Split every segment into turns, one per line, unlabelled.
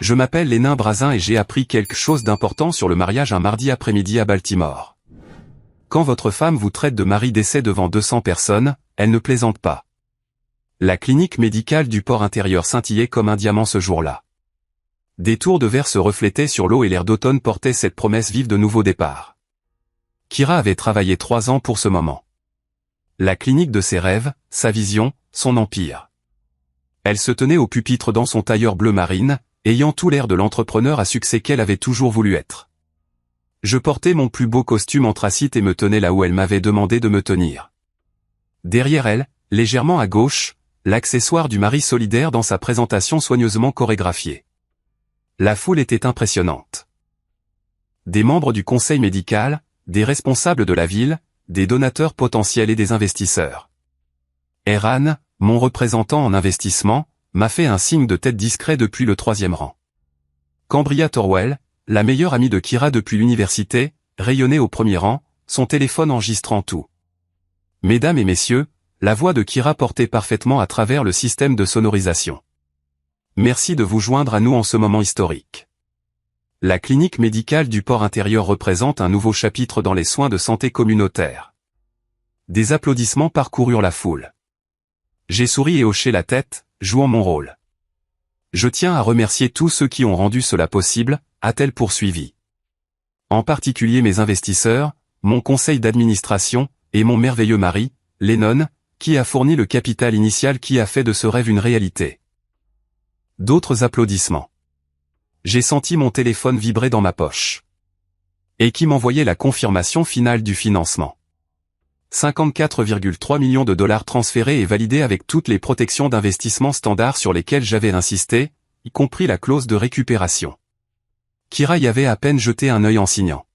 Je m'appelle Lénin Brazin et j'ai appris quelque chose d'important sur le mariage un mardi après-midi à Baltimore. Quand votre femme vous traite de mari d'essai devant 200 personnes, elle ne plaisante pas. La clinique médicale du port intérieur scintillait comme un diamant ce jour-là. Des tours de verre se reflétaient sur l'eau et l'air d'automne portait cette promesse vive de nouveau départ. Kira avait travaillé 3 ans pour ce moment. La clinique de ses rêves, sa vision, son empire. Elle se tenait au pupitre dans son tailleur bleu marine, ayant tout l'air de l'entrepreneur à succès qu'elle avait toujours voulu être. Je portais mon plus beau costume anthracite et me tenais là où elle m'avait demandé de me tenir. Derrière elle, légèrement à gauche, l'accessoire du mari solidaire dans sa présentation soigneusement chorégraphiée. La foule était impressionnante. Des membres du conseil médical, des responsables de la ville, des donateurs potentiels et des investisseurs. Eran, mon représentant en investissement, m'a fait un signe de tête discret depuis le 3e rang. Cambria Thorwell, la meilleure amie de Kira depuis l'université, rayonnait au 1er rang, son téléphone enregistrant tout. Mesdames et messieurs, la voix de Kira portait parfaitement à travers le système de sonorisation. Merci de vous joindre à nous en ce moment historique. La clinique médicale du port intérieur représente un nouveau chapitre dans les soins de santé communautaire. Des applaudissements parcoururent la foule. J'ai souri et hoché la tête, jouant mon rôle. Je tiens à remercier tous ceux qui ont rendu cela possible, a-t-elle poursuivi. En particulier mes investisseurs, mon conseil d'administration, et mon merveilleux mari, Lennon, qui a fourni le capital initial qui a fait de ce rêve une réalité. D'autres applaudissements. J'ai senti mon téléphone vibrer dans ma poche. Et qui m'envoyait la confirmation finale du financement. 54,3 millions de dollars transférés et validés avec toutes les protections d'investissement standards sur lesquelles j'avais insisté, y compris la clause de récupération. Kira y avait à peine jeté un œil en signant.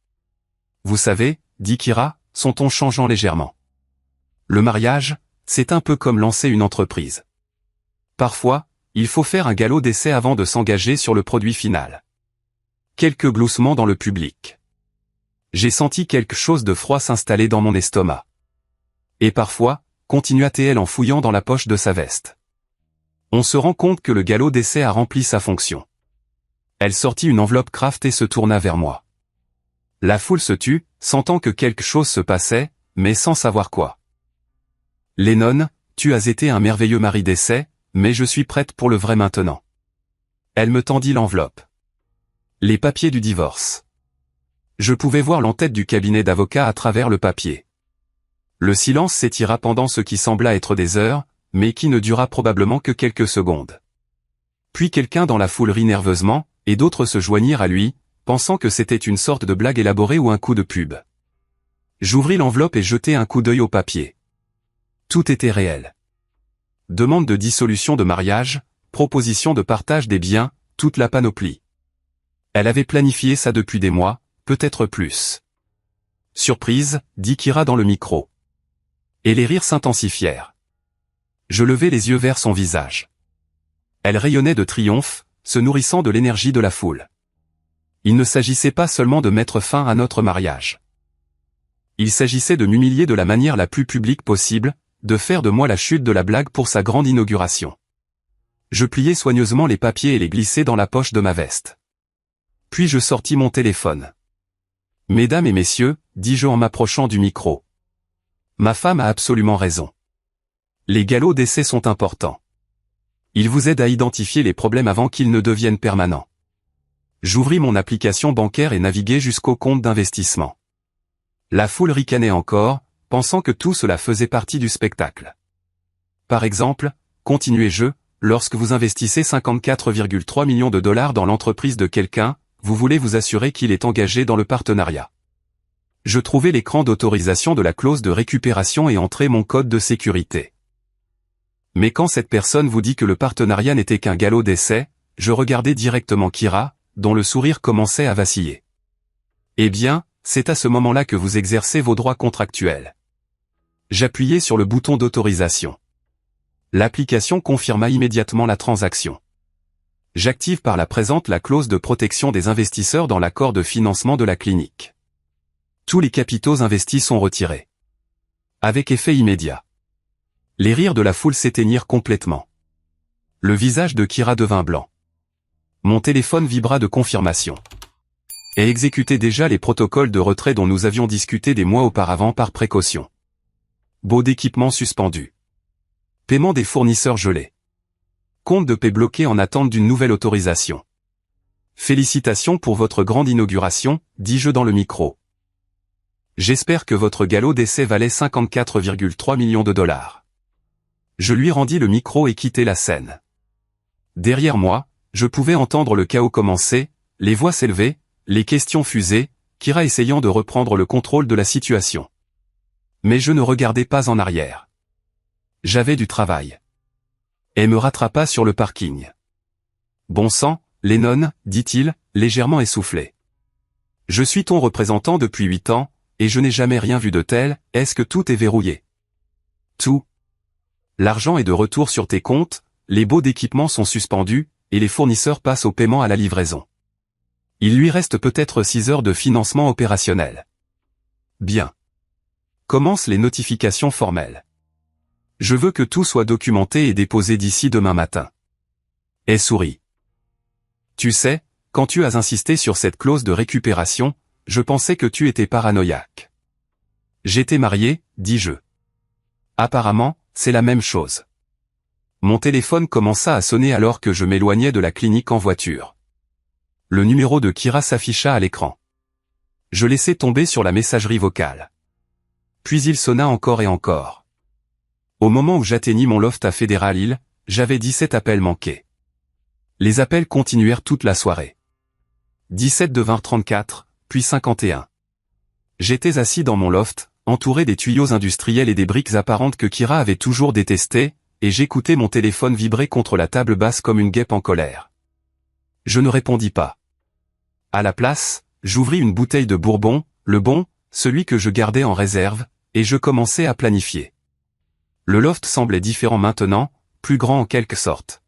Vous savez, dit Kira, son ton changeant légèrement. Le mariage, c'est un peu comme lancer une entreprise. Parfois, il faut faire un galop d'essai avant de s'engager sur le produit final. Quelques gloussements dans le public. J'ai senti quelque chose de froid s'installer dans mon estomac. Et parfois, continua-t-elle en fouillant dans la poche de sa veste. On se rend compte que le galop d'essai a rempli sa fonction. Elle sortit une enveloppe craft et se tourna vers moi. La foule se tut, sentant que quelque chose se passait, mais sans savoir quoi. Lennon, tu as été un merveilleux mari d'essai, mais je suis prête pour le vrai maintenant. Elle me tendit l'enveloppe. Les papiers du divorce. Je pouvais voir l'entête du cabinet d'avocats à travers le papier. Le silence s'étira pendant ce qui sembla être des heures, mais qui ne dura probablement que quelques secondes. Puis quelqu'un dans la foule rit nerveusement, et d'autres se joignirent à lui, pensant que c'était une sorte de blague élaborée ou un coup de pub. J'ouvris l'enveloppe et jetai un coup d'œil au papier. Tout était réel. Demande de dissolution de mariage, proposition de partage des biens, toute la panoplie. Elle avait planifié ça depuis des mois, peut-être plus. Surprise, dit Kira dans le micro. Et les rires s'intensifièrent. Je levai les yeux vers son visage. Elle rayonnait de triomphe, se nourrissant de l'énergie de la foule. Il ne s'agissait pas seulement de mettre fin à notre mariage. Il s'agissait de m'humilier de la manière la plus publique possible, de faire de moi la chute de la blague pour sa grande inauguration. Je pliai soigneusement les papiers et les glissai dans la poche de ma veste. Puis je sortis mon téléphone. Mesdames et messieurs, dis-je en m'approchant du micro. Ma femme a absolument raison. Les galops d'essai sont importants. Ils vous aident à identifier les problèmes avant qu'ils ne deviennent permanents. J'ouvris mon application bancaire et naviguai jusqu'au compte d'investissement. La foule ricanait encore, pensant que tout cela faisait partie du spectacle. Par exemple, continuai-je, lorsque vous investissez 54,3 millions de dollars dans l'entreprise de quelqu'un, vous voulez vous assurer qu'il est engagé dans le partenariat. Je trouvai l'écran d'autorisation de la clause de récupération et entrai mon code de sécurité. Mais quand cette personne vous dit que le partenariat n'était qu'un galop d'essai, je regardai directement Kira, dont le sourire commençait à vaciller. Eh bien, c'est à ce moment-là que vous exercez vos droits contractuels. J'appuyai sur le bouton d'autorisation. L'application confirma immédiatement la transaction. J'active par la présente la clause de protection des investisseurs dans l'accord de financement de la clinique. Tous les capitaux investis sont retirés. Avec effet immédiat. Les rires de la foule s'éteignirent complètement. Le visage de Kira devint blanc. Mon téléphone vibra de confirmation. Et exécutait déjà les protocoles de retrait dont nous avions discuté des mois auparavant par précaution. Baux d'équipement suspendu. Paiement des fournisseurs gelés. Compte de paie bloqué en attente d'une nouvelle autorisation. Félicitations pour votre grande inauguration, dis-je dans le micro. J'espère que votre galop d'essai valait 54,3 millions de dollars. Je lui rendis le micro et quittai la scène. Derrière moi, je pouvais entendre le chaos commencer, les voix s'élever, les questions fuser, Kira essayant de reprendre le contrôle de la situation. Mais je ne regardais pas en arrière. J'avais du travail. Et me rattrapa sur le parking. Bon sang, Lennon, dit-il, légèrement essoufflé. Je suis ton représentant depuis 8 ans, et je n'ai jamais rien vu de tel, est-ce que tout est verrouillé? Tout. L'argent est de retour sur tes comptes, les baux d'équipement sont suspendus, et les fournisseurs passent au paiement à la livraison. Il lui reste peut-être 6 heures de financement opérationnel. Bien. Commencent les notifications formelles. Je veux que tout soit documenté et déposé d'ici demain matin. Et sourit. Tu sais, quand tu as insisté sur cette clause de récupération, je pensais que tu étais paranoïaque. J'étais marié, dis-je. Apparemment, c'est la même chose. Mon téléphone commença à sonner alors que je m'éloignais de la clinique en voiture. Le numéro de Kira s'afficha à l'écran. Je laissai tomber sur la messagerie vocale. Puis il sonna encore et encore. Au moment où j'atteignis mon loft à Federal Hill, j'avais 17 appels manqués. Les appels continuèrent toute la soirée. 17 devinrent 34, puis 51. J'étais assis dans mon loft, entouré des tuyaux industriels et des briques apparentes que Kira avait toujours détestées, et j'écoutais mon téléphone vibrer contre la table basse comme une guêpe en colère. Je ne répondis pas. À la place, j'ouvris une bouteille de bourbon, le bon, celui que je gardais en réserve, et je commençai à planifier. Le loft semblait différent maintenant, plus grand en quelque sorte.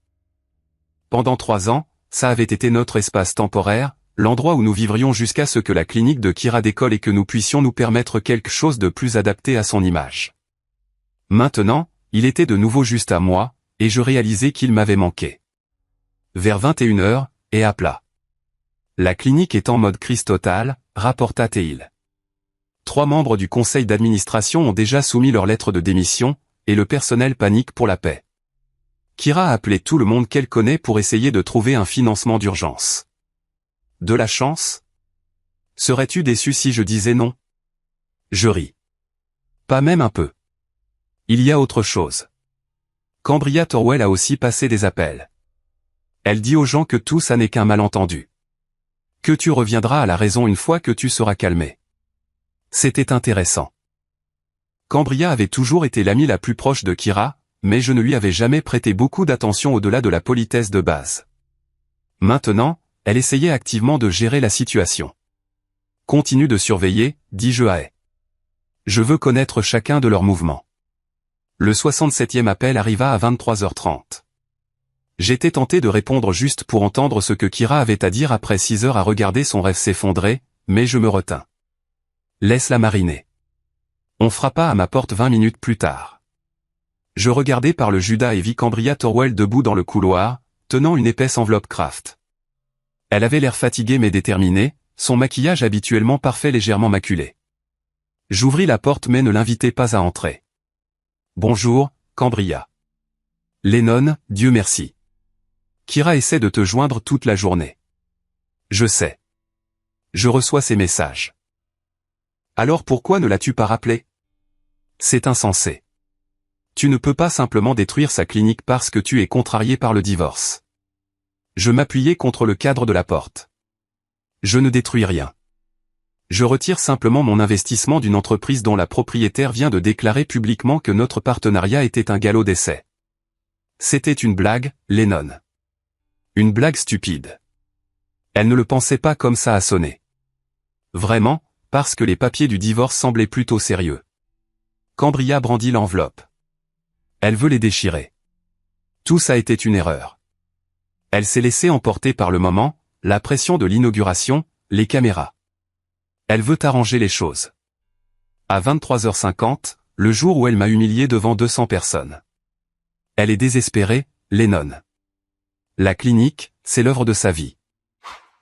Pendant 3 ans, ça avait été notre espace temporaire, l'endroit où nous vivrions jusqu'à ce que la clinique de Kira décolle et que nous puissions nous permettre quelque chose de plus adapté à son image. Maintenant, il était de nouveau juste à moi, et je réalisais qu'il m'avait manqué. Vers 21h, et à plat. La clinique est en mode crise totale, rapporta Teil. 3 membres du conseil d'administration ont déjà soumis leur lettre de démission, et le personnel panique pour la paix. Kira a appelé tout le monde qu'elle connaît pour essayer de trouver un financement d'urgence. De la chance? Serais-tu déçu si je disais non? Je ris. Pas même un peu. Il y a autre chose. Cambria Thorwell a aussi passé des appels. Elle dit aux gens que tout ça n'est qu'un malentendu. Que tu reviendras à la raison une fois que tu seras calmé. C'était intéressant. Cambria avait toujours été l'amie la plus proche de Kira, mais je ne lui avais jamais prêté beaucoup d'attention au-delà de la politesse de base. Maintenant, elle essayait activement de gérer la situation. Continue de surveiller, dis-je à elle. Je veux connaître chacun de leurs mouvements. Le 67e appel arriva à 23h30. J'étais tenté de répondre juste pour entendre ce que Kira avait à dire après 6 heures à regarder son rêve s'effondrer, mais je me retins. Laisse-la mariner. On frappa à ma porte 20 minutes plus tard. Je regardai par le Judas et vis Cambria Thorwell debout dans le couloir, tenant une épaisse enveloppe Kraft. Elle avait l'air fatiguée mais déterminée, son maquillage habituellement parfait légèrement maculé. J'ouvris la porte mais ne l'invitai pas à entrer. Bonjour, Cambria. Lennon, Dieu merci. Kira essaie de te joindre toute la journée. Je sais. Je reçois ces messages. Alors pourquoi ne l'as-tu pas rappelé? C'est insensé. Tu ne peux pas simplement détruire sa clinique parce que tu es contrarié par le divorce. Je m'appuyais contre le cadre de la porte. Je ne détruis rien. Je retire simplement mon investissement d'une entreprise dont la propriétaire vient de déclarer publiquement que notre partenariat était un galop d'essai. C'était une blague, Lennon. Une blague stupide. Elle ne le pensait pas comme ça à sonner. Vraiment, parce que les papiers du divorce semblaient plutôt sérieux. Cambria brandit l'enveloppe. Elle veut les déchirer. Tout ça était une erreur. Elle s'est laissée emporter par le moment, la pression de l'inauguration, les caméras. Elle veut arranger les choses. À 23h50, le jour où elle m'a humilié devant 200 personnes. Elle est désespérée, Lennon. La clinique, c'est l'œuvre de sa vie.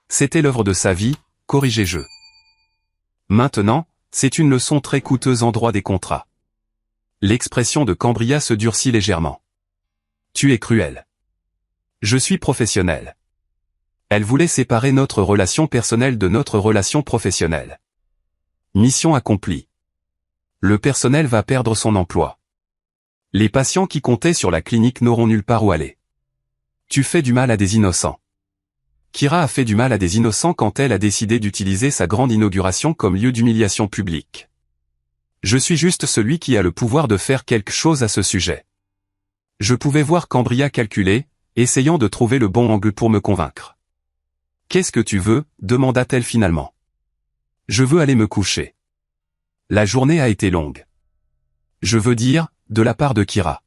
C'était l'œuvre de sa vie, corrigez-je. Maintenant, c'est une leçon très coûteuse en droit des contrats. L'expression de Cambria se durcit légèrement. Tu es cruel. Je suis professionnel. Elle voulait séparer notre relation personnelle de notre relation professionnelle. Mission accomplie. Le personnel va perdre son emploi. Les patients qui comptaient sur la clinique n'auront nulle part où aller. Tu fais du mal à des innocents. Kira a fait du mal à des innocents quand elle a décidé d'utiliser sa grande inauguration comme lieu d'humiliation publique. Je suis juste celui qui a le pouvoir de faire quelque chose à ce sujet. Je pouvais voir Cambria calculer, essayant de trouver le bon angle pour me convaincre. « Qu'est-ce que tu veux ?» demanda-t-elle finalement. « Je veux aller me coucher. La journée a été longue. Je veux dire, de la part de Kira.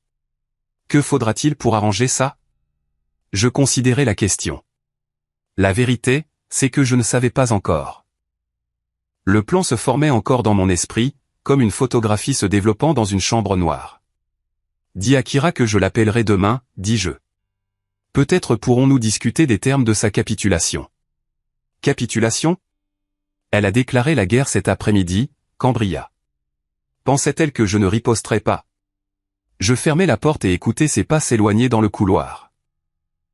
Que faudra-t-il pour arranger ça ? Je considérais la question. La vérité, c'est que je ne savais pas encore. Le plan se formait encore dans mon esprit, comme une photographie se développant dans une chambre noire. Dis à Kira que je l'appellerai demain, dis-je. Peut-être pourrons-nous discuter des termes de sa capitulation. Capitulation ? Elle a déclaré la guerre cet après-midi, Cambria. Pensait-elle que je ne riposterais pas ? Je fermai la porte et écoutai ses pas s'éloigner dans le couloir.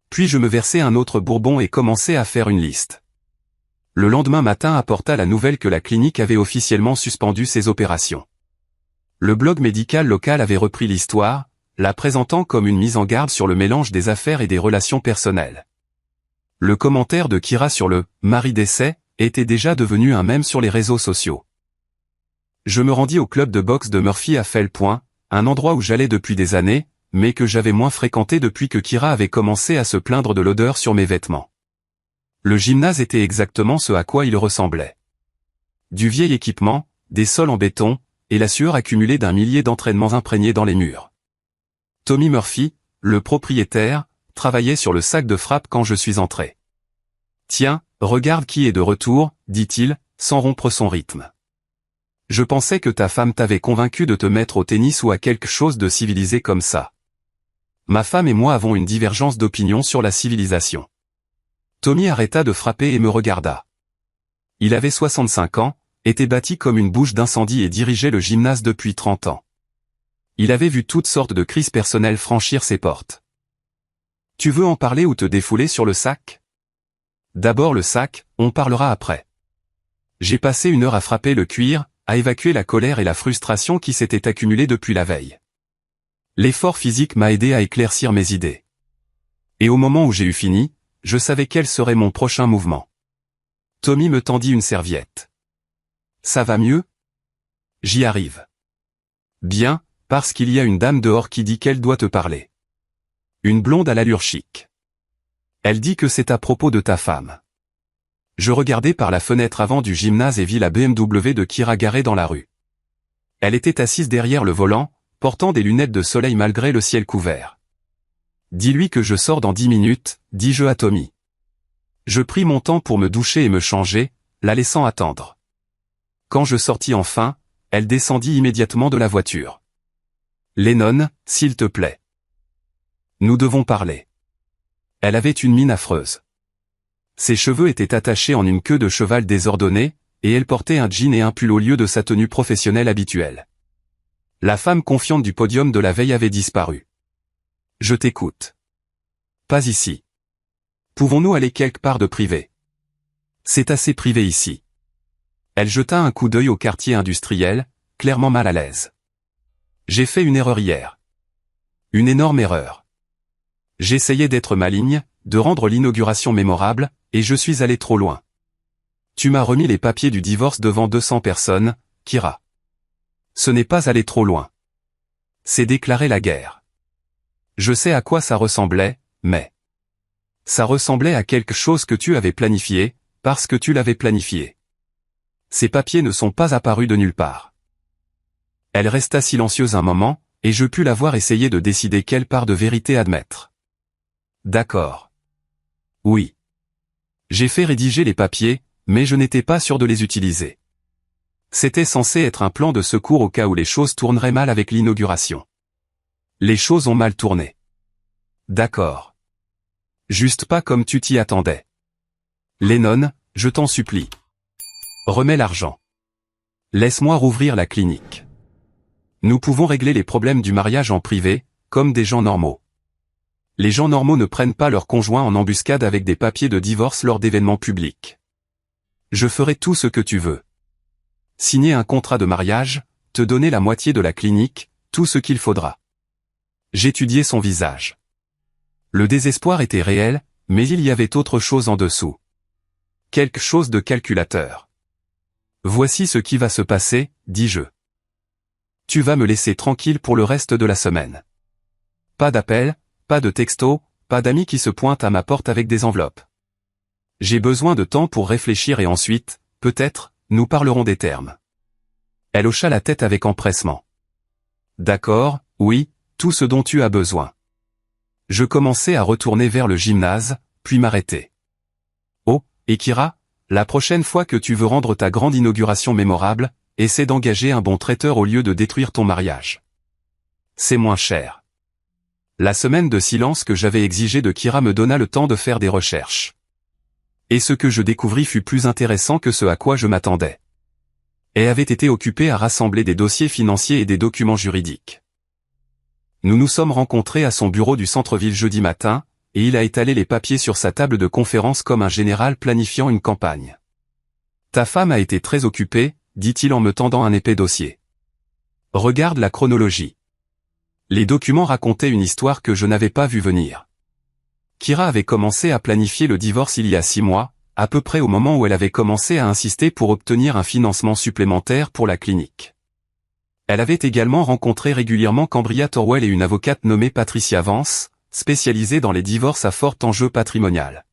Puis je me versai un autre bourbon et commençai à faire une liste. Le lendemain matin apporta la nouvelle que la clinique avait officiellement suspendu ses opérations. Le blog médical local avait repris l'histoire, la présentant comme une mise en garde sur le mélange des affaires et des relations personnelles. Le commentaire de Kira sur le « mari décès » était déjà devenu un mème sur les réseaux sociaux. Je me rendis au club de boxe de Murphy à Fellepoint, un endroit où j'allais depuis des années, mais que j'avais moins fréquenté depuis que Kira avait commencé à se plaindre de l'odeur sur mes vêtements. Le gymnase était exactement ce à quoi il ressemblait. Du vieil équipement, des sols en béton, et la sueur accumulée d'un millier d'entraînements imprégnés dans les murs. Tommy Murphy, le propriétaire, travaillait sur le sac de frappe quand je suis entré. « Tiens, regarde qui est de retour », dit-il, sans rompre son rythme. « Je pensais que ta femme t'avait convaincu de te mettre au tennis ou à quelque chose de civilisé comme ça. » Ma femme et moi avons une divergence d'opinion sur la civilisation. Tommy arrêta de frapper et me regarda. Il avait 65 ans, était bâti comme une bouche d'incendie et dirigeait le gymnase depuis 30 ans. Il avait vu toutes sortes de crises personnelles franchir ses portes. Tu veux en parler ou te défouler sur le sac ? D'abord le sac, on parlera après. J'ai passé 1 heure à frapper le cuir, à évacuer la colère et la frustration qui s'étaient accumulées depuis la veille. L'effort physique m'a aidé à éclaircir mes idées. Et au moment où j'ai eu fini, je savais quel serait mon prochain mouvement. Tommy me tendit une serviette. Ça va mieux ? J'y arrive. Bien, parce qu'il y a une dame dehors qui dit qu'elle doit te parler. Une blonde à l'allure chic. Elle dit que c'est à propos de ta femme. Je regardai par la fenêtre avant du gymnase et vis la BMW de Kira garée dans la rue. Elle était assise derrière le volant, portant des lunettes de soleil malgré le ciel couvert. « Dis-lui que je sors dans 10 minutes, dis-je à Tommy. Je pris mon temps pour me doucher et me changer, la laissant attendre. Quand je sortis enfin, elle descendit immédiatement de la voiture. « Lennon, s'il te plaît. Nous devons parler. » Elle avait une mine affreuse. Ses cheveux étaient attachés en une queue de cheval désordonnée, et elle portait un jean et un pull au lieu de sa tenue professionnelle habituelle. La femme confiante du podium de la veille avait disparu. « Je t'écoute. »« Pas ici. Pouvons-nous aller quelque part de privé ? » ?»« C'est assez privé ici. » Elle jeta un coup d'œil au quartier industriel, clairement mal à l'aise. « J'ai fait une erreur hier. Une énorme erreur. J'essayais d'être maligne, de rendre l'inauguration mémorable, et je suis allé trop loin. Tu m'as remis les papiers du divorce devant 200 personnes, Kira. Ce n'est pas aller trop loin. C'est déclarer la guerre. Je sais à quoi ça ressemblait, mais... Ça ressemblait à quelque chose que tu avais planifié, parce que tu l'avais planifié. Ces papiers ne sont pas apparus de nulle part. Elle resta silencieuse un moment, et je pus la voir essayer de décider quelle part de vérité admettre. D'accord. Oui. J'ai fait rédiger les papiers, mais je n'étais pas sûr de les utiliser. C'était censé être un plan de secours au cas où les choses tourneraient mal avec l'inauguration. Les choses ont mal tourné. D'accord. Juste pas comme tu t'y attendais. Lennon, je t'en supplie. Remets l'argent. Laisse-moi rouvrir la clinique. Nous pouvons régler les problèmes du mariage en privé, comme des gens normaux. Les gens normaux ne prennent pas leur conjoint en embuscade avec des papiers de divorce lors d'événements publics. Je ferai tout ce que tu veux. Signer un contrat de mariage, te donner la moitié de la clinique, tout ce qu'il faudra. J'étudiais son visage. Le désespoir était réel, mais il y avait autre chose en dessous. Quelque chose de calculateur. Voici ce qui va se passer, dis-je. Tu vas me laisser tranquille pour le reste de la semaine. Pas d'appel, pas de texto, pas d'amis qui se pointent à ma porte avec des enveloppes. J'ai besoin de temps pour réfléchir et ensuite, peut-être, nous parlerons des termes. Elle hocha la tête avec empressement. D'accord, oui, tout ce dont tu as besoin. Je commençais à retourner vers le gymnase, puis m'arrêter. Oh, et Kira, la prochaine fois que tu veux rendre ta grande inauguration mémorable, essaie d'engager un bon traiteur au lieu de détruire ton mariage. C'est moins cher. La semaine de silence que j'avais exigée de Kira me donna le temps de faire des recherches. Et ce que je découvris fut plus intéressant que ce à quoi je m'attendais. Elle avait été occupée à rassembler des dossiers financiers et des documents juridiques. Nous nous sommes rencontrés à son bureau du centre-ville jeudi matin, et il a étalé les papiers sur sa table de conférence comme un général planifiant une campagne. Ta femme a été très occupée, dit-il en me tendant un épais dossier. Regarde la chronologie. Les documents racontaient une histoire que je n'avais pas vue venir. Kira avait commencé à planifier le divorce il y a 6 mois, à peu près au moment où elle avait commencé à insister pour obtenir un financement supplémentaire pour la clinique. Elle avait également rencontré régulièrement Cambria Thorwell et une avocate nommée Patricia Vance, spécialisée dans les divorces à fort enjeu patrimonial.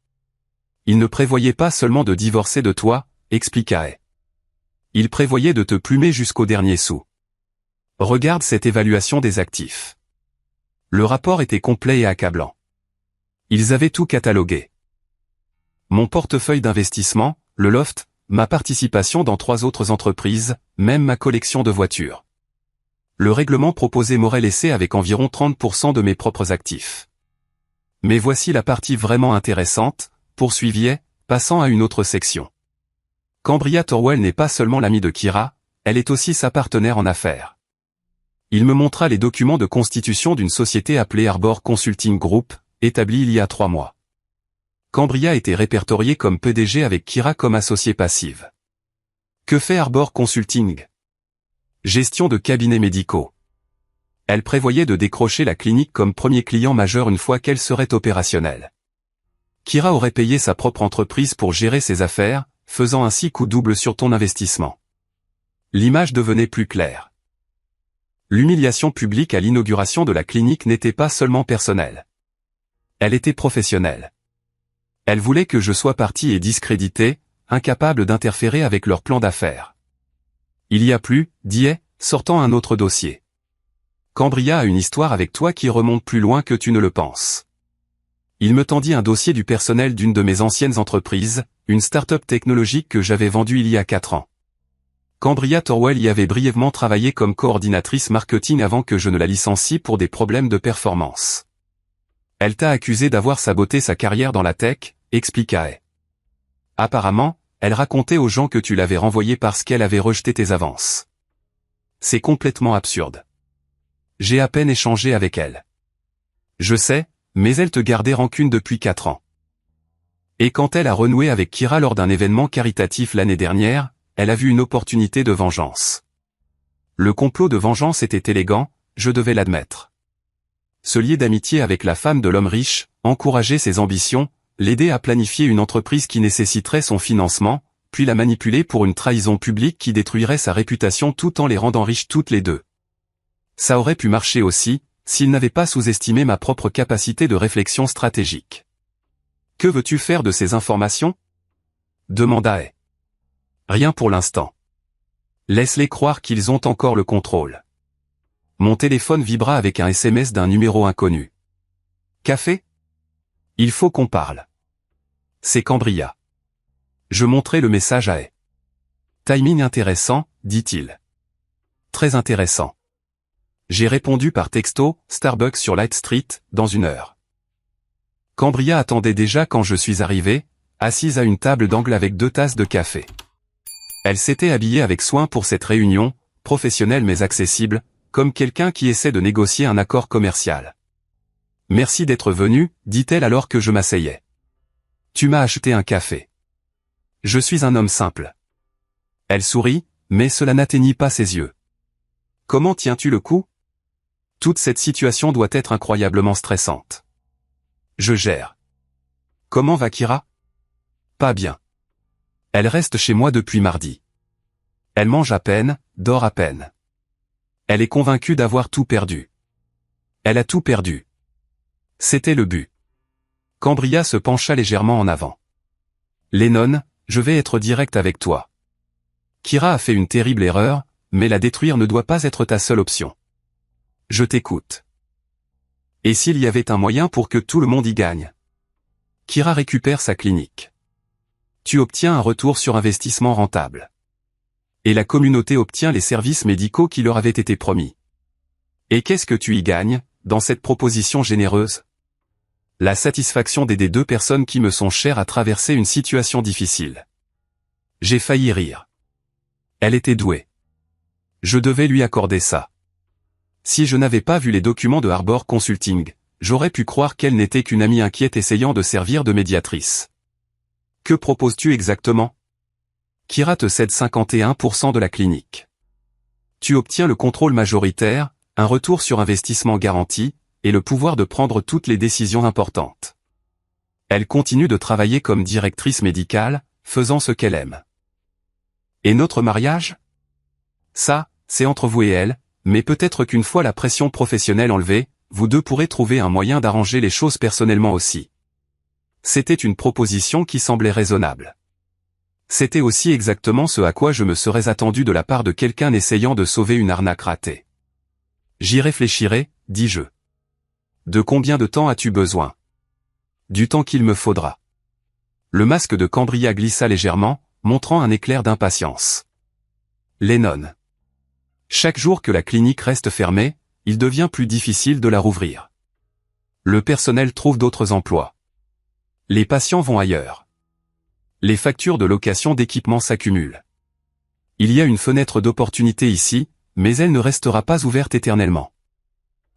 Il ne prévoyait pas seulement de divorcer de toi, expliqua-t-elle. Il prévoyait de te plumer jusqu'au dernier sou. Regarde cette évaluation des actifs. Le rapport était complet et accablant. Ils avaient tout catalogué. Mon portefeuille d'investissement, le loft, ma participation dans 3 autres entreprises, même ma collection de voitures. Le règlement proposé m'aurait laissé avec environ 30% de mes propres actifs. Mais voici la partie vraiment intéressante, poursuivit-elle, passant à une autre section. Cambria Thorwell n'est pas seulement l'amie de Kira, elle est aussi sa partenaire en affaires. Il me montra les documents de constitution d'une société appelée Arbor Consulting Group, établie il y a 3 mois. Cambria était répertoriée comme PDG avec Kira comme associée passive. Que fait Arbor Consulting? Gestion de cabinets médicaux. Elle prévoyait de décrocher la clinique comme premier client majeur une fois qu'elle serait opérationnelle. Kira aurait payé sa propre entreprise pour gérer ses affaires, faisant ainsi coup double sur ton investissement. L'image devenait plus claire. L'humiliation publique à l'inauguration de la clinique n'était pas seulement personnelle. Elle était professionnelle. Elle voulait que je sois parti et discrédité, incapable d'interférer avec leur plan d'affaires. Il y a plus, dit-elle, sortant un autre dossier. Cambria a une histoire avec toi qui remonte plus loin que tu ne le penses. Il me tendit un dossier du personnel d'une de mes anciennes entreprises, une start-up technologique que j'avais vendue il y a 4 ans. Cambria Thorwell y avait brièvement travaillé comme coordinatrice marketing avant que je ne la licencie pour des problèmes de performance. Elle t'a accusé d'avoir saboté sa carrière dans la tech, expliqua-t-elle. Apparemment, elle racontait aux gens que tu l'avais renvoyée parce qu'elle avait rejeté tes avances. C'est complètement absurde. J'ai à peine échangé avec elle. Je sais, mais elle te gardait rancune depuis 4 ans. Et quand elle a renoué avec Kira lors d'un événement caritatif l'année dernière, elle a vu une opportunité de vengeance. Le complot de vengeance était élégant, je devais l'admettre. Se lier d'amitié avec la femme de l'homme riche, encourager ses ambitions, l'aider à planifier une entreprise qui nécessiterait son financement, puis la manipuler pour une trahison publique qui détruirait sa réputation tout en les rendant riches toutes les deux. Ça aurait pu marcher aussi, s'il n'avait pas sous-estimé ma propre capacité de réflexion stratégique. Que veux-tu faire de ces informations? Demanda-t-elle. Rien pour l'instant. Laisse-les croire qu'ils ont encore le contrôle. Mon téléphone vibra avec un SMS d'un numéro inconnu. Café? Il faut qu'on parle. C'est Cambria. Je montrai le message à elle. Timing intéressant, dit-il. Très intéressant. J'ai répondu par texto, Starbucks sur Light Street, dans 1 heure. Cambria attendait déjà quand je suis arrivé, assise à une table d'angle avec 2 tasses de café. Elle s'était habillée avec soin pour cette réunion, professionnelle mais accessible, comme quelqu'un qui essaie de négocier un accord commercial. « Merci d'être venu, dit-elle alors que je m'asseyais. Tu m'as acheté un café. Je suis un homme simple. » Elle sourit, mais cela n'atteignit pas ses yeux. « Comment tiens-tu le coup ? Toute cette situation doit être incroyablement stressante. » Je gère. Comment va Kira ? Pas bien. Elle reste chez moi depuis mardi. Elle mange à peine, dort à peine. Elle est convaincue d'avoir tout perdu. Elle a tout perdu. C'était le but. Cambria se pencha légèrement en avant. Lennon, je vais être direct avec toi. Kira a fait une terrible erreur, mais la détruire ne doit pas être ta seule option. Je t'écoute. Et s'il y avait un moyen pour que tout le monde y gagne ? Kira récupère sa clinique. Tu obtiens un retour sur investissement rentable. Et la communauté obtient les services médicaux qui leur avaient été promis. Et qu'est-ce que tu y gagnes, dans cette proposition généreuse ? La satisfaction d'aider 2 personnes qui me sont chères à traverser une situation difficile. J'ai failli rire. Elle était douée. Je devais lui accorder ça. Si je n'avais pas vu les documents de Harbor Consulting, j'aurais pu croire qu'elle n'était qu'une amie inquiète essayant de servir de médiatrice. Que proposes-tu exactement ? Kira te cède 51% de la clinique. Tu obtiens le contrôle majoritaire, un retour sur investissement garanti, et le pouvoir de prendre toutes les décisions importantes. Elle continue de travailler comme directrice médicale, faisant ce qu'elle aime. Et notre mariage ? Ça, c'est entre vous et elle, mais peut-être qu'une fois la pression professionnelle enlevée, vous 2 pourrez trouver un moyen d'arranger les choses personnellement aussi. C'était une proposition qui semblait raisonnable. C'était aussi exactement ce à quoi je me serais attendu de la part de quelqu'un essayant de sauver une arnaque ratée. J'y réfléchirai, dis-je. De combien de temps as-tu besoin ? Du temps qu'il me faudra. Le masque de Cambria glissa légèrement, montrant un éclair d'impatience. Lennon. Chaque jour que la clinique reste fermée, il devient plus difficile de la rouvrir. Le personnel trouve d'autres emplois. Les patients vont ailleurs. Les factures de location d'équipements s'accumulent. Il y a une fenêtre d'opportunité ici, mais elle ne restera pas ouverte éternellement.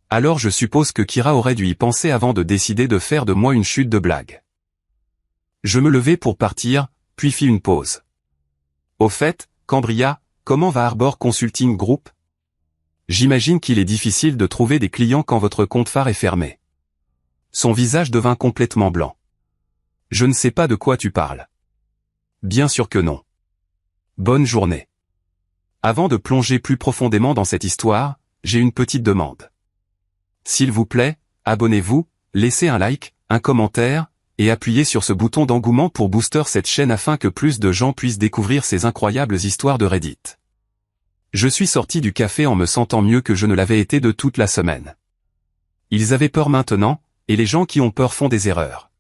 Alors je suppose que Kira aurait dû y penser avant de décider de faire de moi une chute de blague. Je me levai pour partir, puis fis une pause. Au fait, Cambria, comment va Harbor Consulting Group ? J'imagine qu'il est difficile de trouver des clients quand votre compte phare est fermé. Son visage devint complètement blanc. Je ne sais pas de quoi tu parles. Bien sûr que non. Bonne journée. Avant de plonger plus profondément dans cette histoire, j'ai une petite demande. S'il vous plaît, abonnez-vous, laissez un like, un commentaire, et appuyez sur ce bouton d'engouement pour booster cette chaîne afin que plus de gens puissent découvrir ces incroyables histoires de Reddit. Je suis sorti du café en me sentant mieux que je ne l'avais été de toute la semaine. Ils avaient peur maintenant, et les gens qui ont peur font des erreurs.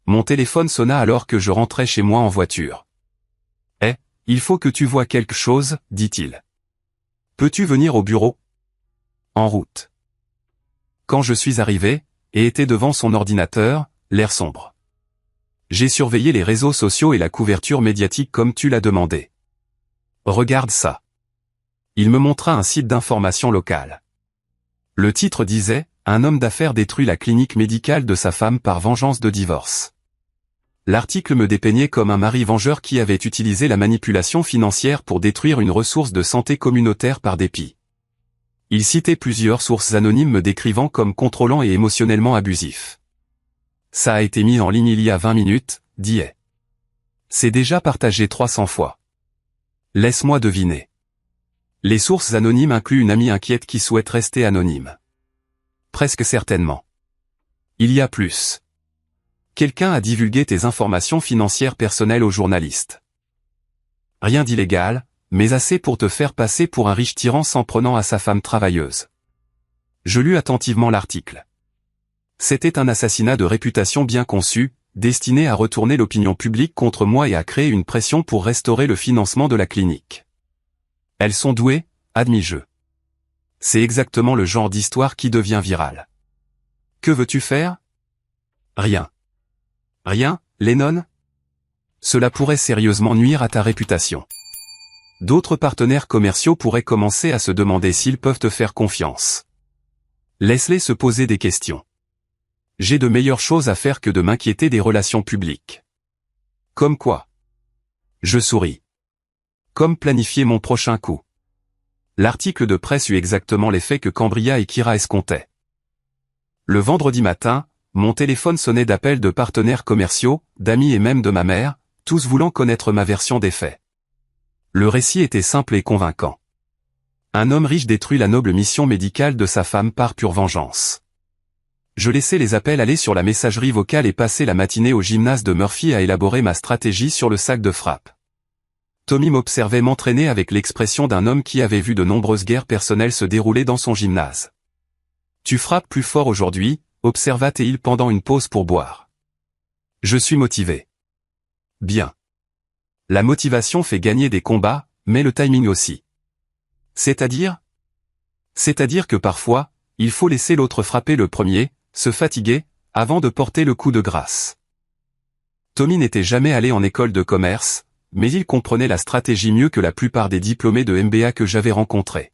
Mon téléphone sonna alors que je rentrais chez moi en voiture. « Eh, il faut que tu voies quelque chose, dit-il. Peux-tu venir au bureau ? En route. » Quand je suis arrivé, et était devant son ordinateur, l'air sombre. J'ai surveillé les réseaux sociaux et la couverture médiatique comme tu l'as demandé. Regarde ça. Il me montra un site d'information locale. Le titre disait « Un homme d'affaires détruit la clinique médicale de sa femme par vengeance de divorce ». L'article me dépeignait comme un mari vengeur qui avait utilisé la manipulation financière pour détruire une ressource de santé communautaire par dépit. Il citait plusieurs sources anonymes me décrivant comme contrôlant et émotionnellement abusif. Ça a été mis en ligne il y a 20 minutes, dit-il. C'est déjà partagé 300 fois. Laisse-moi deviner. Les sources anonymes incluent une amie inquiète qui souhaite rester anonyme. Presque certainement. Il y a plus. Quelqu'un a divulgué tes informations financières personnelles aux journalistes. Rien d'illégal, mais assez pour te faire passer pour un riche tyran s'en prenant à sa femme travailleuse. Je lus attentivement l'article. C'était un assassinat de réputation bien conçu, destiné à retourner l'opinion publique contre moi et à créer une pression pour restaurer le financement de la clinique. Elles sont douées, admis-je. C'est exactement le genre d'histoire qui devient virale. Que veux-tu faire ? Rien. Rien, Lennon? Cela pourrait sérieusement nuire à ta réputation. D'autres partenaires commerciaux pourraient commencer à se demander s'ils peuvent te faire confiance. Laisse-les se poser des questions. J'ai de meilleures choses à faire que de m'inquiéter des relations publiques. Comme quoi? Je souris. Comme planifier mon prochain coup. L'article de presse eut exactement l'effet que Cambria et Kira escomptaient. Le vendredi matin, mon téléphone sonnait d'appels de partenaires commerciaux, d'amis et même de ma mère, tous voulant connaître ma version des faits. Le récit était simple et convaincant. Un homme riche détruit la noble mission médicale de sa femme par pure vengeance. Je laissais les appels aller sur la messagerie vocale et passais la matinée au gymnase de Murphy à élaborer ma stratégie sur le sac de frappe. Tommy m'observait m'entraîner avec l'expression d'un homme qui avait vu de nombreuses guerres personnelles se dérouler dans son gymnase. « Tu frappes plus fort aujourd'hui », observa-t-il pendant une pause pour boire. « Je suis motivé. » Bien. La motivation fait gagner des combats, mais le timing aussi. C'est-à-dire que parfois, il faut laisser l'autre frapper le premier, se fatiguer, avant de porter le coup de grâce. Tommy n'était jamais allé en école de commerce, mais il comprenait la stratégie mieux que la plupart des diplômés de MBA que j'avais rencontrés.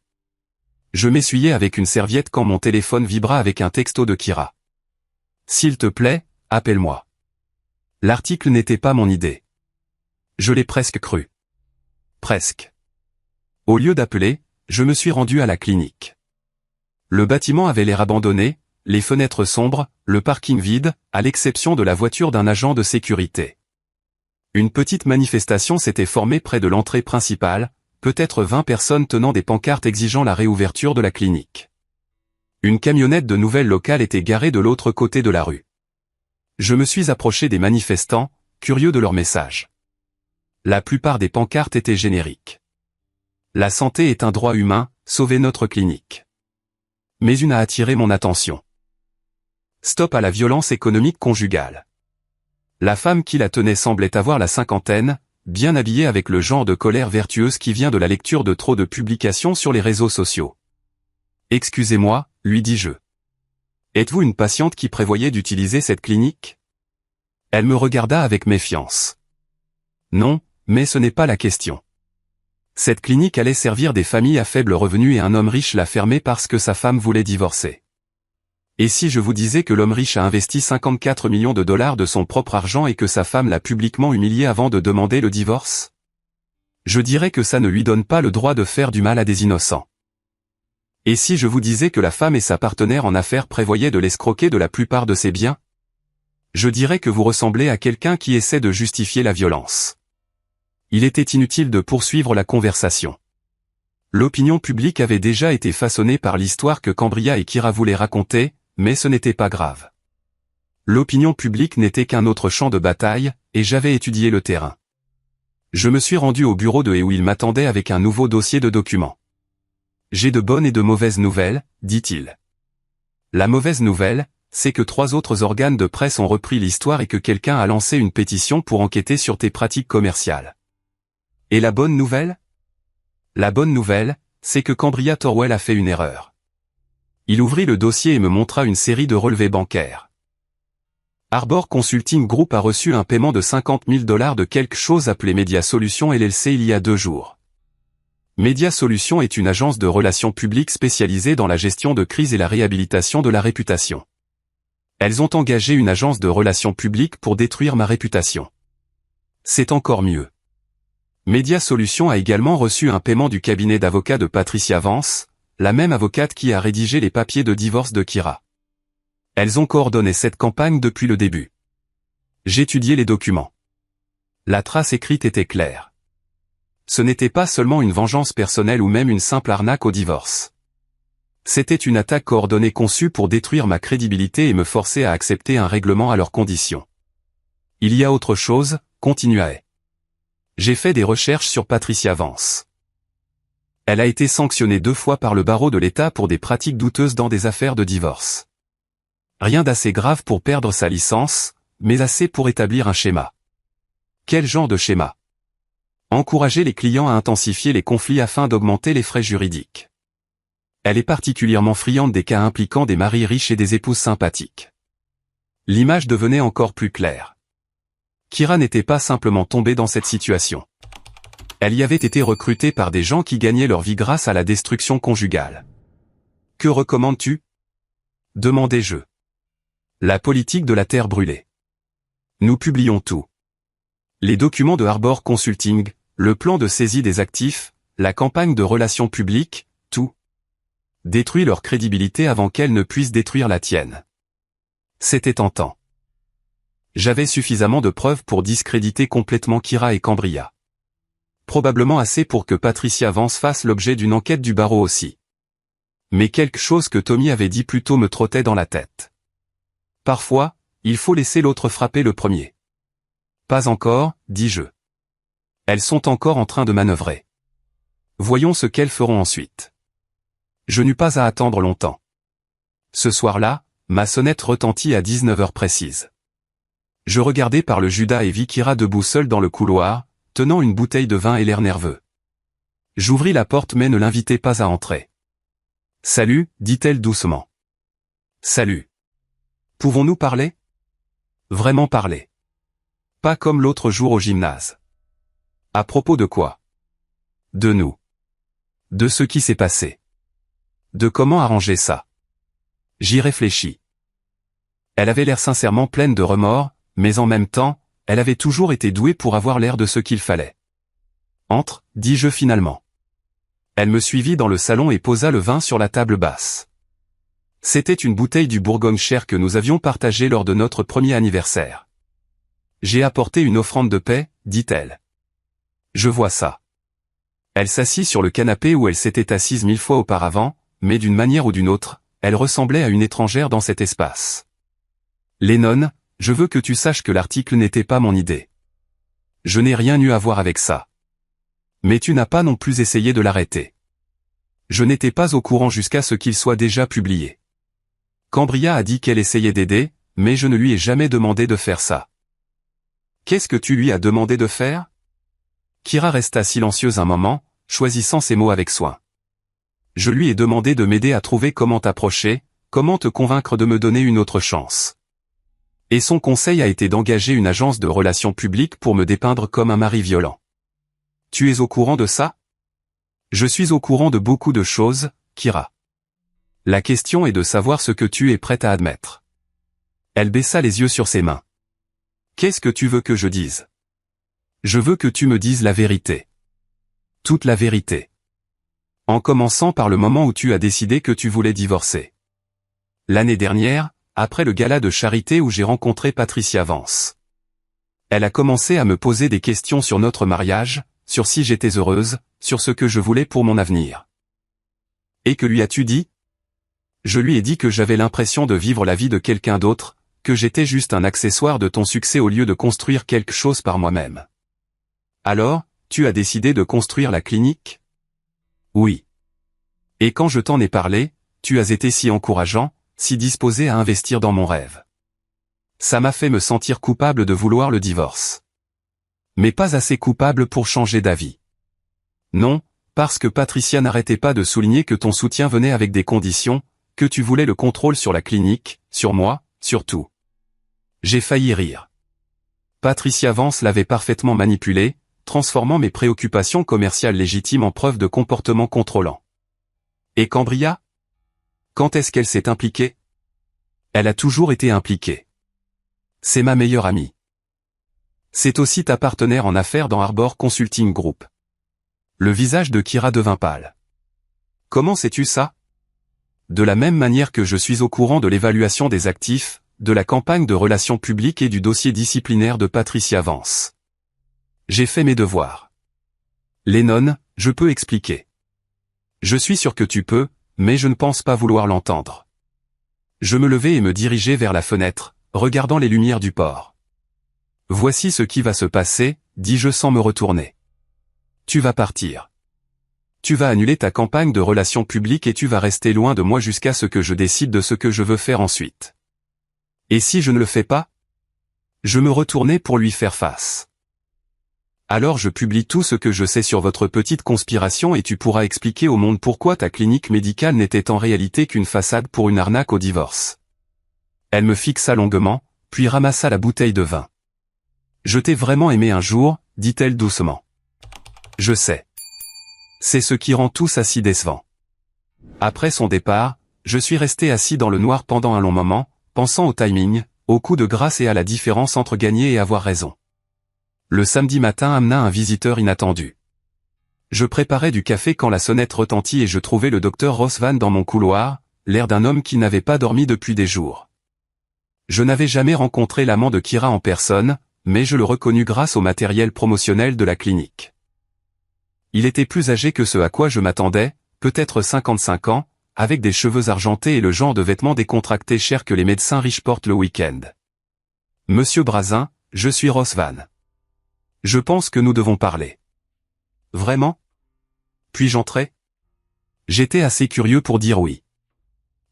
Je m'essuyais avec une serviette quand mon téléphone vibra avec un texto de Kira. « S'il te plaît, appelle-moi. » L'article n'était pas mon idée. Je l'ai presque cru. Presque. Au lieu d'appeler, je me suis rendu à la clinique. Le bâtiment avait l'air abandonné, les fenêtres sombres, le parking vide, à l'exception de la voiture d'un agent de sécurité. Une petite manifestation s'était formée près de l'entrée principale, peut-être 20 personnes tenant des pancartes exigeant la réouverture de la clinique. Une camionnette de nouvelles locales était garée de l'autre côté de la rue. Je me suis approché des manifestants, curieux de leur message. La plupart des pancartes étaient génériques. La santé est un droit humain, sauvez notre clinique. Mais une a attiré mon attention. Stop à la violence économique conjugale. La femme qui la tenait semblait avoir la cinquantaine, bien habillée avec le genre de colère vertueuse qui vient de la lecture de trop de publications sur les réseaux sociaux. « Excusez-moi », lui dis-je. « Êtes-vous une patiente qui prévoyait d'utiliser cette clinique ?» Elle me regarda avec méfiance. « Non, mais ce n'est pas la question. Cette clinique allait servir des familles à faible revenu et un homme riche l'a fermée parce que sa femme voulait divorcer. Et si je vous disais que l'homme riche a investi 54 millions de dollars de son propre argent et que sa femme l'a publiquement humilié avant de demander le divorce? Je dirais que ça ne lui donne pas le droit de faire du mal à des innocents. Et si je vous disais que la femme et sa partenaire en affaires prévoyaient de l'escroquer de la plupart de ses biens? Je dirais que vous ressemblez à quelqu'un qui essaie de justifier la violence. Il était inutile de poursuivre la conversation. L'opinion publique avait déjà été façonnée par l'histoire que Cambria et Kira voulaient raconter, mais ce n'était pas grave. L'opinion publique n'était qu'un autre champ de bataille, et j'avais étudié le terrain. Je me suis rendu au bureau de et où il m'attendait avec un nouveau dossier de documents. « J'ai de bonnes et de mauvaises nouvelles », dit-il. La mauvaise nouvelle, c'est que 3 autres organes de presse ont repris l'histoire et que quelqu'un a lancé une pétition pour enquêter sur tes pratiques commerciales. Et la bonne nouvelle? La bonne nouvelle, c'est que Cambria Thorwell a fait une erreur. Il ouvrit le dossier et me montra une série de relevés bancaires. Arbor Consulting Group a reçu un paiement de 50 000 $ de quelque chose appelé Media Solutions LLC il y a 2 jours. Media Solutions est une agence de relations publiques spécialisée dans la gestion de crise et la réhabilitation de la réputation. Elles ont engagé une agence de relations publiques pour détruire ma réputation. C'est encore mieux. Media Solutions a également reçu un paiement du cabinet d'avocats de Patricia Vance, la même avocate qui a rédigé les papiers de divorce de Kira. Elles ont coordonné cette campagne depuis le début. J'étudiais les documents. La trace écrite était claire. Ce n'était pas seulement une vengeance personnelle ou même une simple arnaque au divorce. C'était une attaque coordonnée conçue pour détruire ma crédibilité et me forcer à accepter un règlement à leurs conditions. Il y a autre chose, continua-t-elle. J'ai fait des recherches sur Patricia Vance. Elle a été sanctionnée 2 fois par le barreau de l'État pour des pratiques douteuses dans des affaires de divorce. Rien d'assez grave pour perdre sa licence, mais assez pour établir un schéma. Quel genre de schéma? Encourager les clients à intensifier les conflits afin d'augmenter les frais juridiques. Elle est particulièrement friande des cas impliquant des maris riches et des épouses sympathiques. L'image devenait encore plus claire. Kira n'était pas simplement tombée dans cette situation. Elle y avait été recrutée par des gens qui gagnaient leur vie grâce à la destruction conjugale. Que recommandes-tu? Demandai-je. La politique de la terre brûlée. Nous publions tout. Les documents de Harbor Consulting, le plan de saisie des actifs, la campagne de relations publiques, tout. Détruis leur crédibilité avant qu'elles ne puissent détruire la tienne. C'était tentant. J'avais suffisamment de preuves pour discréditer complètement Kira et Cambria. Probablement assez pour que Patricia Vance fasse l'objet d'une enquête du barreau aussi. Mais quelque chose que Tommy avait dit plus tôt me trottait dans la tête. Parfois, il faut laisser l'autre frapper le premier. Pas encore, dis-je. Elles sont encore en train de manœuvrer. Voyons ce qu'elles feront ensuite. Je n'eus pas à attendre longtemps. Ce soir-là, ma sonnette retentit à 19h précise. Je regardai par le Judas et vis Kira debout seul dans le couloir, tenant une bouteille de vin et l'air nerveux. J'ouvris la porte mais ne l'invitai pas à entrer. « Salut » dit-elle doucement. « Salut. Pouvons-nous parler ?» Vraiment parler. Pas comme l'autre jour au gymnase. À propos de quoi? De nous. De ce qui s'est passé. De comment arranger ça. J'y réfléchis. Elle avait l'air sincèrement pleine de remords, mais en même temps, elle avait toujours été douée pour avoir l'air de ce qu'il fallait. Entre, dis-je finalement. Elle me suivit dans le salon et posa le vin sur la table basse. C'était une bouteille du Bourgogne cher que nous avions partagée lors de notre premier anniversaire. J'ai apporté une offrande de paix, dit-elle. Je vois ça. Elle s'assit sur le canapé où elle s'était assise 1000 fois auparavant, mais d'une manière ou d'une autre, elle ressemblait à une étrangère dans cet espace. Lennon, je veux que tu saches que l'article n'était pas mon idée. Je n'ai rien eu à voir avec ça. Mais tu n'as pas non plus essayé de l'arrêter. Je n'étais pas au courant jusqu'à ce qu'il soit déjà publié. Cambria a dit qu'elle essayait d'aider, mais je ne lui ai jamais demandé de faire ça. Qu'est-ce que tu lui as demandé de faire? Kira resta silencieuse un moment, choisissant ses mots avec soin. Je lui ai demandé de m'aider à trouver comment t'approcher, comment te convaincre de me donner une autre chance. Et son conseil a été d'engager une agence de relations publiques pour me dépeindre comme un mari violent. Tu es au courant de ça? Je suis au courant de beaucoup de choses, Kira. La question est de savoir ce que tu es prête à admettre. Elle baissa les yeux sur ses mains. Qu'est-ce que tu veux que je dise? Je veux que tu me dises la vérité. Toute la vérité. En commençant par le moment où tu as décidé que tu voulais divorcer. L'année dernière, après le gala de charité où j'ai rencontré Patricia Vance. Elle a commencé à me poser des questions sur notre mariage, sur si j'étais heureuse, sur ce que je voulais pour mon avenir. Et que lui as-tu dit? Je lui ai dit que j'avais l'impression de vivre la vie de quelqu'un d'autre, que j'étais juste un accessoire de ton succès au lieu de construire quelque chose par moi-même. Alors, tu as décidé de construire la clinique? Oui. Et quand je t'en ai parlé, tu as été si encourageant, si disposé à investir dans mon rêve. Ça m'a fait me sentir coupable de vouloir le divorce. Mais pas assez coupable pour changer d'avis. Non, parce que Patricia n'arrêtait pas de souligner que ton soutien venait avec des conditions, que tu voulais le contrôle sur la clinique, sur moi, sur tout. J'ai failli rire. Patricia Vance l'avait parfaitement manipulé, transformant mes préoccupations commerciales légitimes en preuve de comportement contrôlant. Et Cambria? Quand est-ce qu'elle s'est impliquée? Elle a toujours été impliquée. C'est ma meilleure amie. C'est aussi ta partenaire en affaires dans Harbor Consulting Group. Le visage de Kira devint pâle. Comment sais-tu ça? De la même manière que je suis au courant de l'évaluation des actifs, de la campagne de relations publiques et du dossier disciplinaire de Patricia Vance. J'ai fait mes devoirs. Lennon, je peux expliquer. Je suis sûr que tu peux, mais je ne pense pas vouloir l'entendre. Je me levai et me dirigeai vers la fenêtre, regardant les lumières du port. Voici ce qui va se passer, dis-je sans me retourner. Tu vas partir. Tu vas annuler ta campagne de relations publiques et tu vas rester loin de moi jusqu'à ce que je décide de ce que je veux faire ensuite. Et si je ne le fais pas? Je me retournai pour lui faire face. Alors je publie tout ce que je sais sur votre petite conspiration et tu pourras expliquer au monde pourquoi ta clinique médicale n'était en réalité qu'une façade pour une arnaque au divorce. Elle me fixa longuement, puis ramassa la bouteille de vin. Je t'ai vraiment aimé un jour, dit-elle doucement. Je sais. C'est ce qui rend tout ça si décevant. Après son départ, je suis resté assis dans le noir pendant un long moment, pensant au timing, au coup de grâce et à la différence entre gagner et avoir raison. Le samedi matin amena un visiteur inattendu. Je préparais du café quand la sonnette retentit et je trouvai le docteur Ross Van dans mon couloir, l'air d'un homme qui n'avait pas dormi depuis des jours. Je n'avais jamais rencontré l'amant de Kira en personne, mais je le reconnus grâce au matériel promotionnel de la clinique. Il était plus âgé que ce à quoi je m'attendais, peut-être 55 ans, avec des cheveux argentés et le genre de vêtements décontractés chers que les médecins riches portent le week-end. Monsieur Brazin, je suis Ross Van. Je pense que nous devons parler. Vraiment? Puis-je entrer? J'étais assez curieux pour dire oui.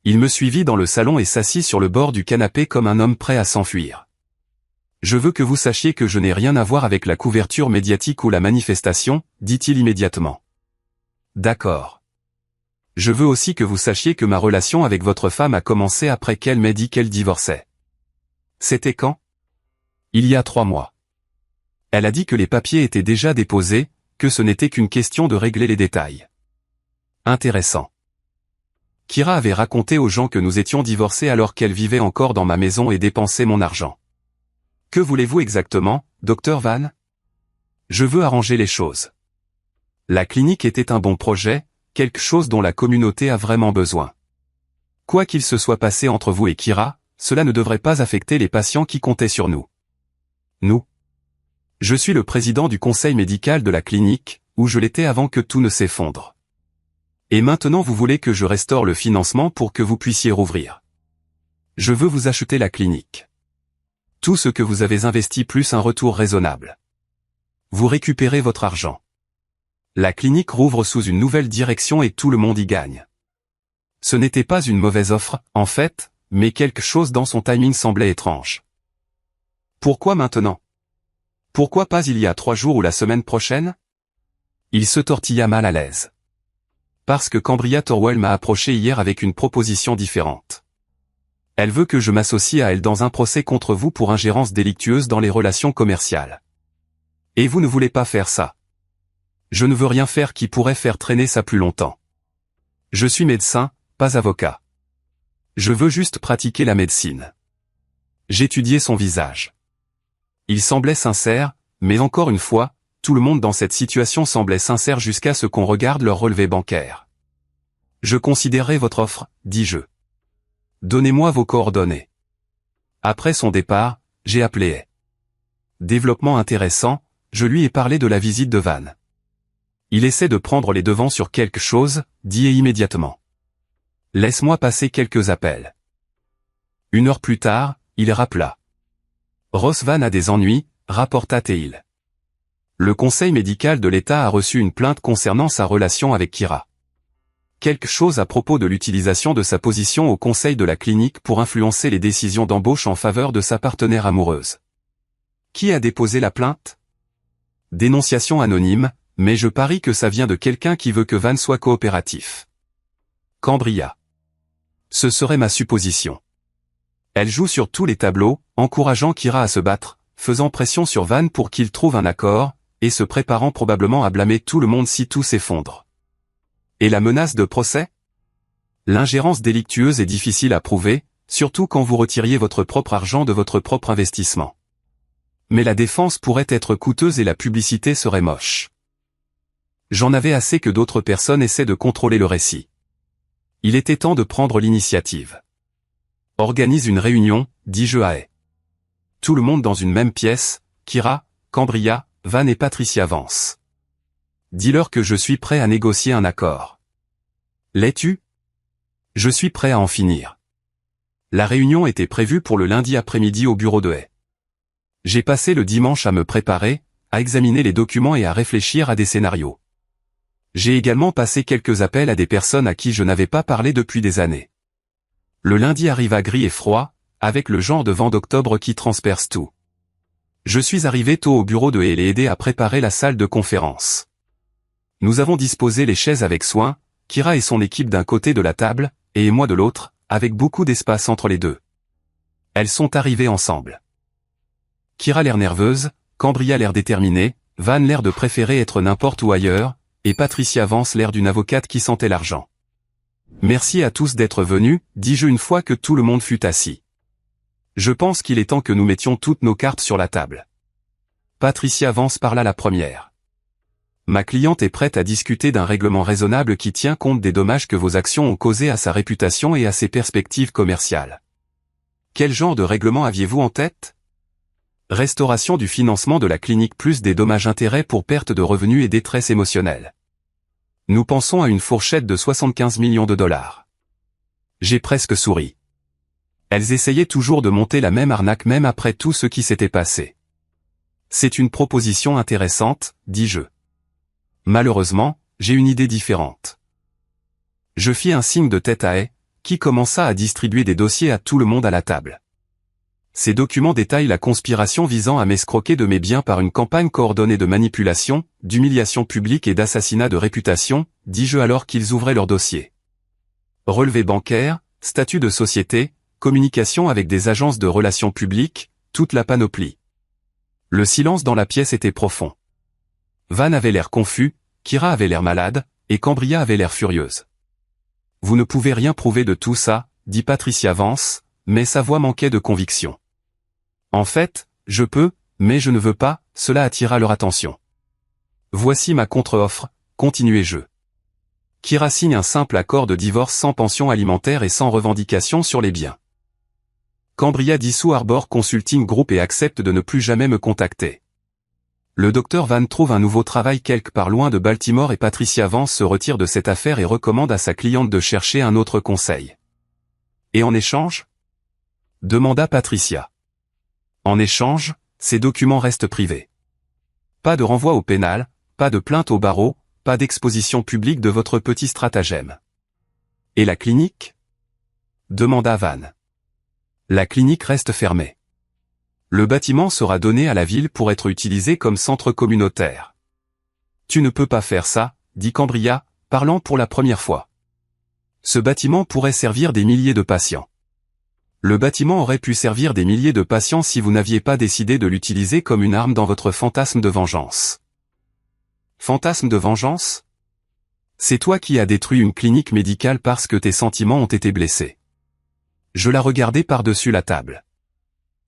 Il me suivit dans le salon et s'assit sur le bord du canapé comme un homme prêt à s'enfuir. Je veux que vous sachiez que je n'ai rien à voir avec la couverture médiatique ou la manifestation, dit-il immédiatement. D'accord. Je veux aussi que vous sachiez que ma relation avec votre femme a commencé après qu'elle m'ait dit qu'elle divorçait. C'était quand? Il y a 3 mois. Elle a dit que les papiers étaient déjà déposés, que ce n'était qu'une question de régler les détails. Intéressant. Kira avait raconté aux gens que nous étions divorcés alors qu'elle vivait encore dans ma maison et dépensait mon argent. Que voulez-vous exactement, Dr Van? Je veux arranger les choses. La clinique était un bon projet, quelque chose dont la communauté a vraiment besoin. Quoi qu'il se soit passé entre vous et Kira, cela ne devrait pas affecter les patients qui comptaient sur nous. Nous? Je suis le président du conseil médical de la clinique, où je l'étais avant que tout ne s'effondre. Et maintenant vous voulez que je restaure le financement pour que vous puissiez rouvrir. Je veux vous acheter la clinique. Tout ce que vous avez investi plus un retour raisonnable. Vous récupérez votre argent. La clinique rouvre sous une nouvelle direction et tout le monde y gagne. Ce n'était pas une mauvaise offre, en fait, mais quelque chose dans son timing semblait étrange. Pourquoi maintenant? Pourquoi pas il y a 3 jours ou la semaine prochaine? Il se tortilla mal à l'aise. Parce que Cambria Thorwell m'a approché hier avec une proposition différente. Elle veut que je m'associe à elle dans un procès contre vous pour ingérence délictueuse dans les relations commerciales. Et vous ne voulez pas faire ça. Je ne veux rien faire qui pourrait faire traîner ça plus longtemps. Je suis médecin, pas avocat. Je veux juste pratiquer la médecine. J'étudiais son visage. Il semblait sincère, mais encore une fois, tout le monde dans cette situation semblait sincère jusqu'à ce qu'on regarde leur relevé bancaire. Je considérerai votre offre, dis-je. Donnez-moi vos coordonnées. Après son départ, j'ai appelé. Développement intéressant, je lui ai parlé de la visite de Van. Il essaie de prendre les devants sur quelque chose, dit immédiatement. Laisse-moi passer quelques appels. 1 heure plus tard, il rappela. Ross Van a des ennuis, rapporta Teil. Le conseil médical de l'État a reçu une plainte concernant sa relation avec Kira. Quelque chose à propos de l'utilisation de sa position au conseil de la clinique pour influencer les décisions d'embauche en faveur de sa partenaire amoureuse. Qui a déposé la plainte? Dénonciation anonyme, mais je parie que ça vient de quelqu'un qui veut que Van soit coopératif. Cambria. Ce serait ma supposition. Elle joue sur tous les tableaux, encourageant Kira à se battre, faisant pression sur Van pour qu'il trouve un accord, et se préparant probablement à blâmer tout le monde si tout s'effondre. Et la menace de procès? L'ingérence délictueuse est difficile à prouver, surtout quand vous retiriez votre propre argent de votre propre investissement. Mais la défense pourrait être coûteuse et la publicité serait moche. J'en avais assez que d'autres personnes essaient de contrôler le récit. Il était temps de prendre l'initiative. Organise une réunion, dis-je à Hay. Tout le monde dans une même pièce, Kira, Cambria, Van et Patricia Vance. Dis-leur que je suis prêt à négocier un accord. L'es-tu? Je suis prêt à en finir. La réunion était prévue pour le lundi après-midi au bureau de Hay. J'ai passé le dimanche à me préparer, à examiner les documents et à réfléchir à des scénarios. J'ai également passé quelques appels à des personnes à qui je n'avais pas parlé depuis des années. Le lundi arriva gris et froid, avec le genre de vent d'octobre qui transperce tout. Je suis arrivé tôt au bureau de Hay et l'ai aidé à préparer la salle de conférence. Nous avons disposé les chaises avec soin, Kira et son équipe d'un côté de la table, et moi de l'autre, avec beaucoup d'espace entre les deux. Elles sont arrivées ensemble. Kira l'air nerveuse, Cambria l'air déterminée, Van l'air de préférer être n'importe où ailleurs, et Patricia Vance l'air d'une avocate qui sentait l'argent. Merci à tous d'être venus, dis-je une fois que tout le monde fut assis. Je pense qu'il est temps que nous mettions toutes nos cartes sur la table. Patricia Vance parla la première. Ma cliente est prête à discuter d'un règlement raisonnable qui tient compte des dommages que vos actions ont causés à sa réputation et à ses perspectives commerciales. Quel genre de règlement aviez-vous en tête ? Restauration du financement de la clinique plus des dommages-intérêts pour perte de revenus et détresse émotionnelle. Nous pensons à une fourchette de 75 millions de dollars. J'ai presque souri. Elles essayaient toujours de monter la même arnaque même après tout ce qui s'était passé. C'est une proposition intéressante, dis-je. Malheureusement, j'ai une idée différente. Je fis un signe de tête à Hay, qui commença à distribuer des dossiers à tout le monde à la table. Ces documents détaillent la conspiration visant à m'escroquer de mes biens par une campagne coordonnée de manipulation, d'humiliation publique et d'assassinat de réputation, dis-je alors qu'ils ouvraient leur dossier. Relevé bancaire, statut de société, communication avec des agences de relations publiques, toute la panoplie. Le silence dans la pièce était profond. Van avait l'air confus, Kira avait l'air malade, et Cambria avait l'air furieuse. Vous ne pouvez rien prouver de tout ça, dit Patricia Vance, mais sa voix manquait de conviction. En fait, je peux, mais je ne veux pas, cela attira leur attention. Voici ma contre-offre, continuai-je. Kira signe un simple accord de divorce sans pension alimentaire et sans revendication sur les biens. Cambria dissout Arbor Consulting Group et accepte de ne plus jamais me contacter. Le docteur Van trouve un nouveau travail quelque part loin de Baltimore et Patricia Vance se retire de cette affaire et recommande à sa cliente de chercher un autre conseil. Et en échange ? Demanda Patricia. En échange, ces documents restent privés. Pas de renvoi au pénal, pas de plainte au barreau, pas d'exposition publique de votre petit stratagème. Et la clinique ? Demanda Van. La clinique reste fermée. Le bâtiment sera donné à la ville pour être utilisé comme centre communautaire. Tu ne peux pas faire ça, dit Cambria, parlant pour la première fois. Ce bâtiment pourrait servir des milliers de patients. Le bâtiment aurait pu servir des milliers de patients si vous n'aviez pas décidé de l'utiliser comme une arme dans votre fantasme de vengeance. Fantasme de vengeance ? C'est toi qui as détruit une clinique médicale parce que tes sentiments ont été blessés. Je la regardais par-dessus la table.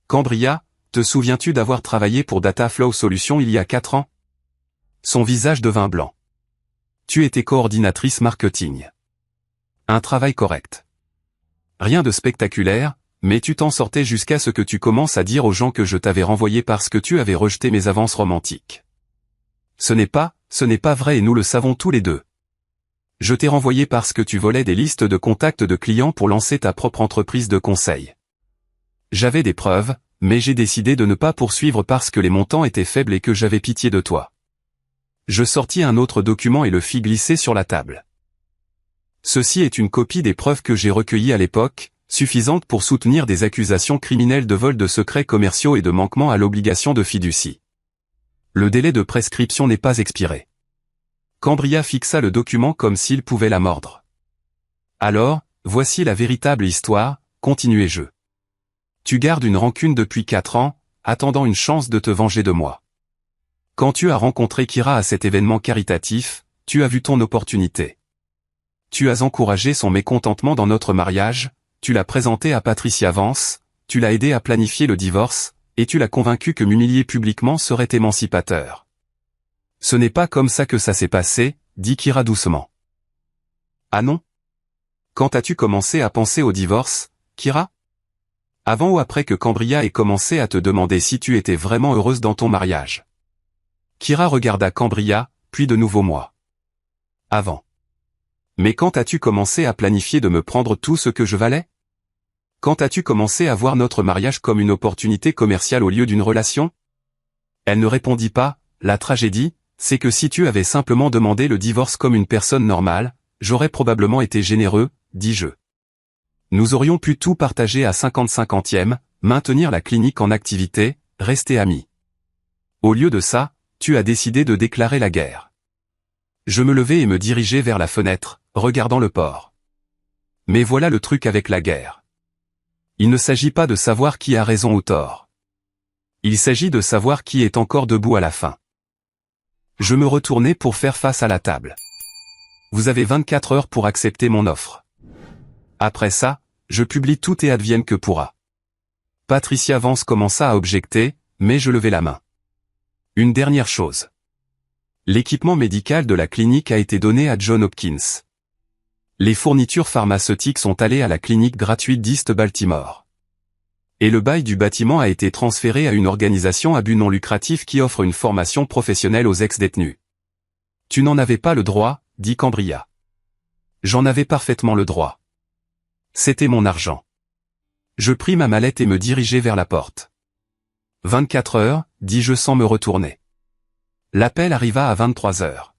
Cambria, te souviens-tu d'avoir travaillé pour Dataflow Solutions il y a 4 ans ? Son visage devint blanc. Tu étais coordinatrice marketing. Un travail correct. Rien de spectaculaire, mais tu t'en sortais jusqu'à ce que tu commences à dire aux gens que je t'avais renvoyé parce que tu avais rejeté mes avances romantiques. Ce n'est pas vrai et nous le savons tous les deux. Je t'ai renvoyé parce que tu volais des listes de contacts de clients pour lancer ta propre entreprise de conseil. J'avais des preuves, mais j'ai décidé de ne pas poursuivre parce que les montants étaient faibles et que j'avais pitié de toi. Je sortis un autre document et le fis glisser sur la table. Ceci est une copie des preuves que j'ai recueillies à l'époque, suffisante pour soutenir des accusations criminelles de vol de secrets commerciaux et de manquement à l'obligation de fiducie. Le délai de prescription n'est pas expiré. Cambria fixa le document comme s'il pouvait la mordre. Alors, voici la véritable histoire, continuai-je. Tu gardes une rancune depuis 4 ans, attendant une chance de te venger de moi. Quand tu as rencontré Kira à cet événement caritatif, tu as vu ton opportunité. Tu as encouragé son mécontentement dans notre mariage, tu l'as présenté à Patricia Vance, tu l'as aidé à planifier le divorce, et tu l'as convaincu que m'humilier publiquement serait émancipateur. Ce n'est pas comme ça que ça s'est passé, dit Kira doucement. Ah non ? Quand as-tu commencé à penser au divorce, Kira ? Avant ou après que Cambria ait commencé à te demander si tu étais vraiment heureuse dans ton mariage ? Kira regarda Cambria, puis de nouveau moi. Avant. Mais quand as-tu commencé à planifier de me prendre tout ce que je valais ? Quand as-tu commencé à voir notre mariage comme une opportunité commerciale au lieu d'une relation ? Elle ne répondit pas. La tragédie, c'est que si tu avais simplement demandé le divorce comme une personne normale, j'aurais probablement été généreux, dis-je. Nous aurions pu tout partager à 50-50e, maintenir la clinique en activité, rester amis. Au lieu de ça, tu as décidé de déclarer la guerre. Je me levai et me dirigeai vers la fenêtre, regardant le port. Mais voilà le truc avec la guerre. Il ne s'agit pas de savoir qui a raison ou tort. Il s'agit de savoir qui est encore debout à la fin. Je me retournai pour faire face à la table. Vous avez 24 heures pour accepter mon offre. Après ça, je publie tout et advienne que pourra. Patricia Vance commença à objecter, mais je levai la main. Une dernière chose. L'équipement médical de la clinique a été donné à John Hopkins. Les fournitures pharmaceutiques sont allées à la clinique gratuite d'East Baltimore. Et le bail du bâtiment a été transféré à une organisation à but non lucratif qui offre une formation professionnelle aux ex-détenus. Tu n'en avais pas le droit, dit Cambria. J'en avais parfaitement le droit. C'était mon argent. Je pris ma mallette et me dirigeai vers la porte. 24 heures, dis-je sans me retourner. L'appel arriva à 23 heures.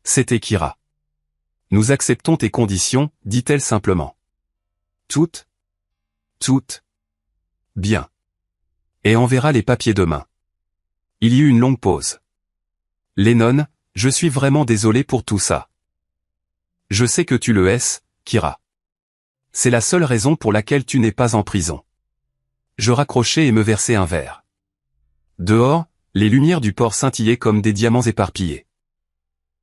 C'était Kira. Nous acceptons tes conditions, dit-elle simplement. Toutes. Bien. Et enverra les papiers demain. Il y eut une longue pause. Lennon, je suis vraiment désolé pour tout ça. Je sais que tu le es, Kira. C'est la seule raison pour laquelle tu n'es pas en prison. Je raccrochai et me versai un verre. Dehors, les lumières du port scintillaient comme des diamants éparpillés.